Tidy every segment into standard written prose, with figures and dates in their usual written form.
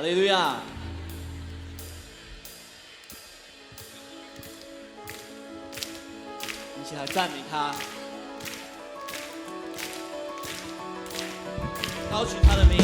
利路亚！一起来赞美他，高举他的名。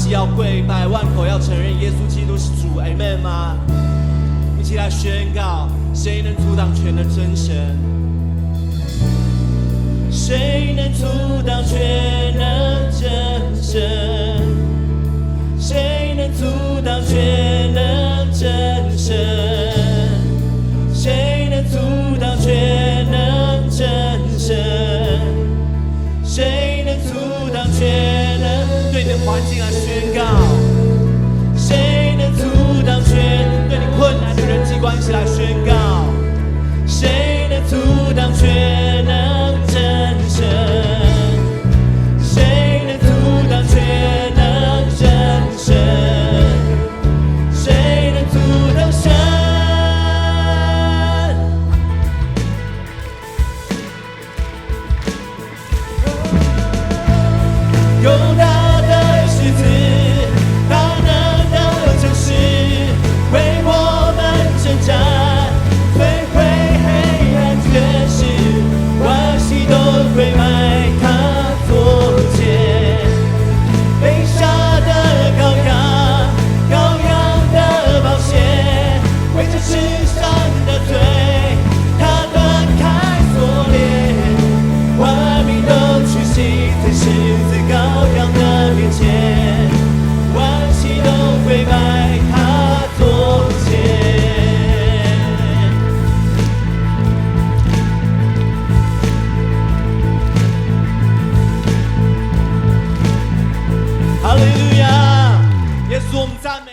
要跪拜，万口要承认耶稣基督是主 ，Amen 吗？一起来宣告：谁能阻挡全能真神？谁能阻挡全能真神？谁能阻挡全能真神？谁能阻挡全能真神？谁能阻挡全能？对你的环境来宣告，谁能阻挡全？对你困难的人际关系来宣告，谁能阻挡全能真神？谁能阻挡全能真神？谁能阻挡神？有大的狮子，大能的城市，为我们征战，摧毁黑暗权势，万膝都跪拜他左肩。被杀的羔羊，羔羊的宝血，为这世上的罪，他断开锁链，万民都屈膝在十字羔羊的面前，万膝都跪拜他左肩。哈利路亚！耶稣，我们赞美。